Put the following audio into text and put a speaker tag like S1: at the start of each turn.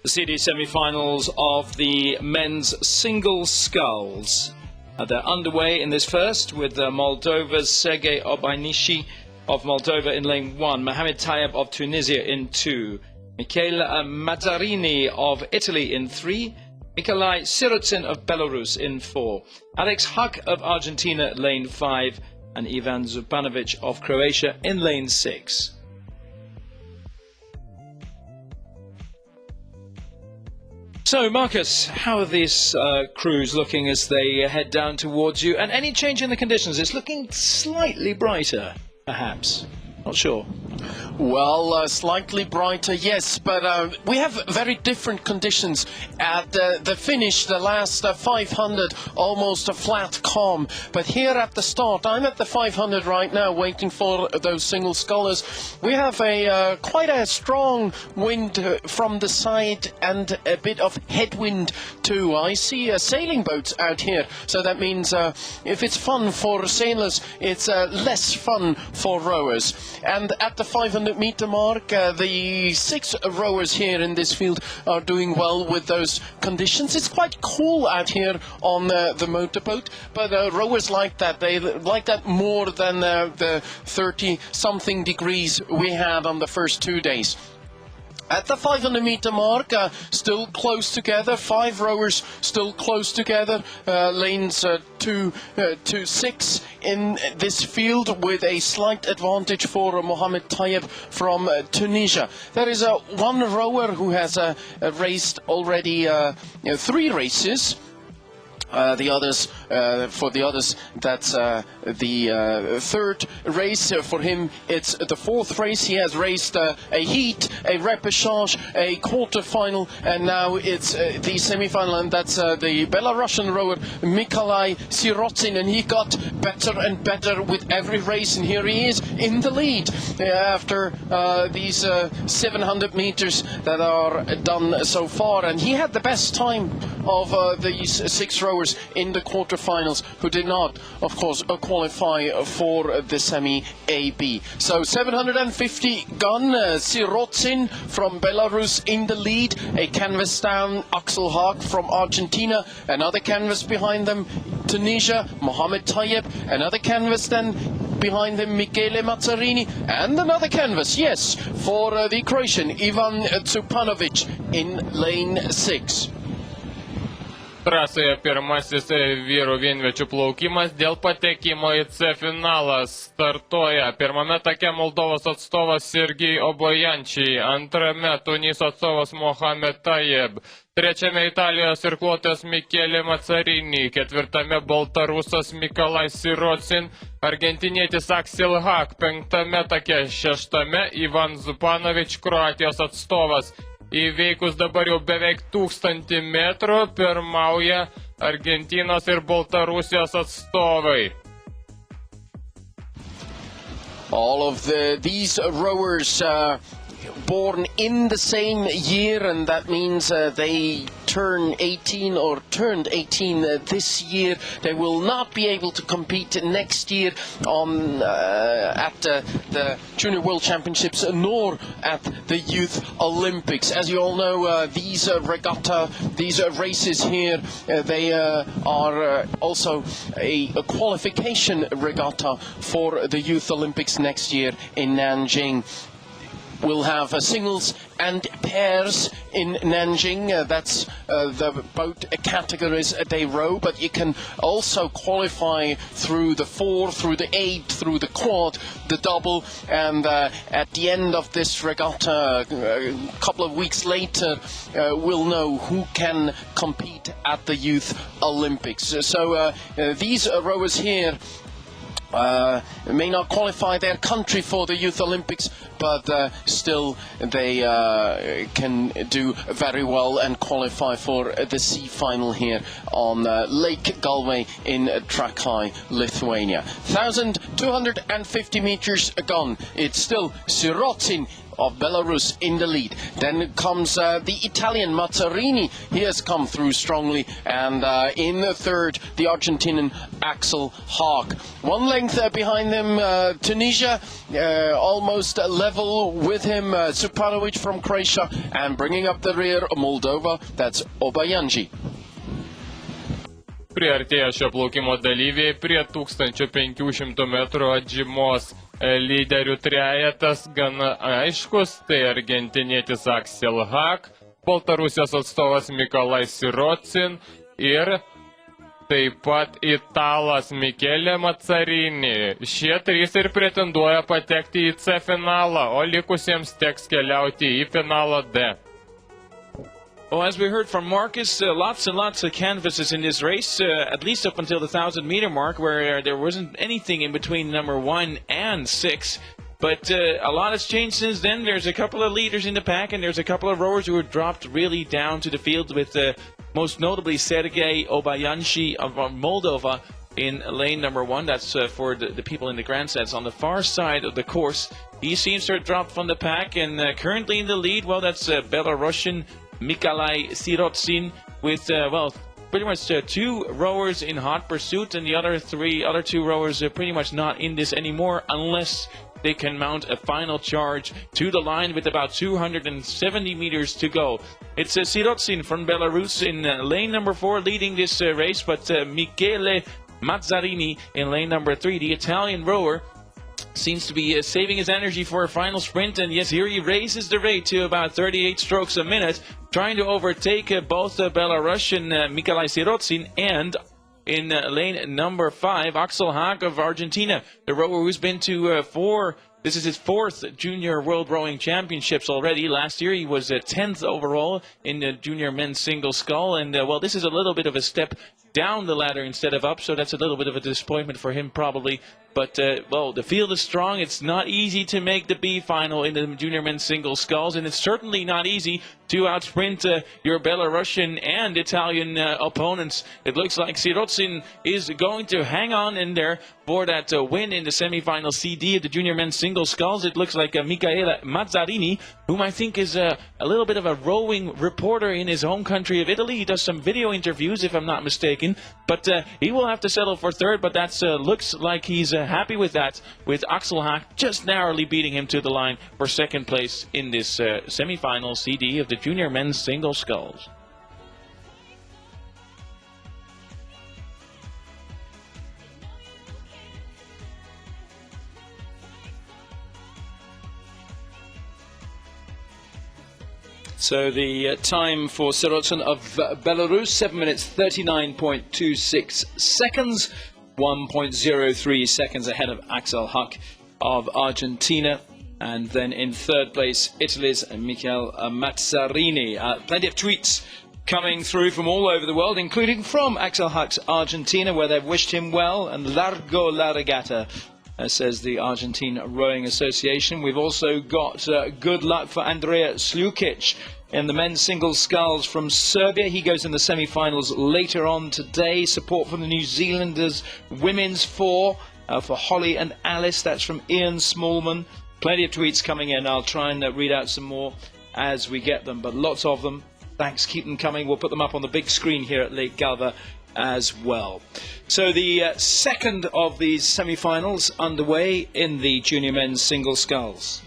S1: The CD semi-finals of the men's single sculls. They're underway in this first with Moldova's Sergei Obainishi of Moldova in lane 1, Mohamed Tayeb of Tunisia in 2, Michele Mazzarini of Italy in 3, Nikolai Sirotsin of Belarus in 4, Alex Haack of Argentina lane 5, and Ivan Zupanovic of Croatia in lane 6. So, Marcus, how are these crews looking as they head down towards you? And any change in the conditions? It's looking slightly brighter, perhaps. Not sure.
S2: Well, slightly brighter, yes, but we have very different conditions. At the finish, the last 500, almost a flat calm. But here at the start, I'm at the 500 right now, waiting for those single scullers. We have a quite a strong wind from the side and a bit of headwind too. I see sailing boats out here, so that means if it's fun for sailors, it's less fun for rowers. And at the 500-meter mark, the 6 rowers here in this field are doing well with those conditions. It's quite cool out here on the motorboat, but rowers like that. They like that more than the 30-something degrees we had on the first 2 days. At the 500-meter mark, still close together, 5 rowers still close together, lanes 2 to 6 in this field with a slight advantage for Mohamed Tayeb from Tunisia. There is one rower who has raced already 3 races. The others, for the others, that's the third race. For him, it's the 4th race. He has raced a heat, a repechage, a quarter-final, and now it's the semi-final, and that's the Belarusian rower Nikolai Sirotsin, and he got better and better with every race, and here he is in the lead after these 700 meters that are done so far, and he had the best time of these 6 rowers in the quarterfinals, who did not, of course, qualify for the semi-AB. So 750 gun, Sirotsin from Belarus in the lead, a canvas down, Axel Haack from Argentina, another canvas behind them, Tunisia, Mohamed Tayeb, another canvas then behind him, Michele Mazzarini, and another canvas, yes, for the Croatian, Ivan Zupanovic in lane 6.
S3: Trasoje pirmasis vyrų vienviečių plaukimas dėl patekimo į C finalą startuoja. Pirmame take Moldovos atstovas Sergei Obainishi, antrame Tuniso atstovas Mohamed Tayeb, trečiame Italijos irkluotojas Michele Mazzarini, ketvirtame Baltarusas Nikolai Sirotsin, argentinietis Axel Haack, penktame take, šeštame Ivan Zupanovic, Kroatijos atstovas. Įveikus dabar jau beveik 1000 metrų, pirmauja Argentinos ir Baltarusijos atstovai.
S2: All of these rowers born in the same year, and that means they turn 18 or turned 18 this year. They will not be able to compete next year on at the Junior World Championships nor at the Youth Olympics. As you all know, these races here, they are also a qualification regatta for the Youth Olympics next year in Nanjing. We'll have singles and pairs in Nanjing. That's the boat categories they row, but you can also qualify through the 4, through the 8, through the quad, the double, and at the end of this regatta, a couple of weeks later, we'll know who can compete at the Youth Olympics. So these rowers here may not qualify their country for the Youth Olympics, but still they can do very well and qualify for the C final here on Lake Galway in Trakai, Lithuania. 1,250 meters gone. It's still Sirotsin of Belarus in the lead. Then comes the Italian Mazzarini. He has come through strongly. And in the third, the Argentinian Axel Haack. 1 length behind them, Tunisia, almost level with him, Supanovic from Croatia. And bringing up the rear, Moldova, that's Obayanji.
S3: Priartėję šio plaukimo dalyviai prie 1500 metrų atžymos. Lyderių trejetas gana aiškus, tai argentinietis Axel Haack, Baltarusijos atstovas Mikalai Sirotsin ir taip pat italas Michele Mazzarini. Šie trys ir pretenduoja patekti į C finalą, o likusiems teks keliauti į finalą D.
S1: Well, as we heard from Marcus, lots and lots of canvases in this race, at least up until the 1,000-meter mark, where there wasn't anything in between number 1 and 6. But a lot has changed since then. There's a couple of leaders in the pack, and there's a couple of rowers who were dropped really down to the field, with most notably Sergei Obayanshi of Moldova in lane number 1. That's for the people in the grandsets on the far side of the course. He seems to have dropped from the pack, and currently in the lead, well, that's Belarusian Mikalai Sirotsin with, well, pretty much 2 rowers in hot pursuit, and the other 2 rowers are pretty much not in this anymore unless they can mount a final charge to the line with about 270 meters to go. It's Sirotsin from Belarus in lane number 4 leading this race, but Michele Mazzarini in lane number 3, the Italian rower, seems to be saving his energy for a final sprint, and yes, here he raises the rate to about 38 strokes a minute, trying to overtake both Belarusian Mikalai Sirotsin and in lane number 5, Axel Haack of Argentina, the rower who's been to this is his 4th Junior World Rowing Championships already. Last year he was 10th overall in the Junior Men's Single Scull, and well, this is a little bit of a step down the ladder instead of up, so that's a little bit of a disappointment for him probably. But, well, the field is strong. It's not easy to make the B final in the Junior Men's Single Sculls, and it's certainly not easy to outsprint your Belarusian and Italian opponents. It looks like Sirotsin is going to hang on in there for that win in the semi-final CD of the Junior Men's Single Sculls. It looks like Michele Mazzarini, whom I think is a little bit of a rowing reporter in his home country of Italy. He does some video interviews, if I'm not mistaken, but he will have to settle for third, but that looks like he's happy with that, with Axel Haack just narrowly beating him to the line for second place in this semi-final CD of the Junior Men's Single Sculls. So the time for Sirotsin of Belarus, 7 minutes 39.26 seconds, 1.03 seconds ahead of Axel Haack of Argentina. And then in third place, Italy's Michele Mazzarini. Plenty of tweets coming through from all over the world, including from Axel Haack's Argentina, where they've wished him well, and largo la regata, says the Argentine Rowing Association. We've also got good luck for Andrea Slukic in the men's single sculls from Serbia. He goes in the semi-finals later on today. Support from the New Zealanders women's 4 for Holly and Alice. That's from Ian Smallman. Plenty of tweets coming in. I'll try and read out some more as we get them, but lots of them. Thanks, keep them coming. We'll put them up on the big screen here at Lake Galva as well. So the second of these semi-finals underway in the junior men's single sculls.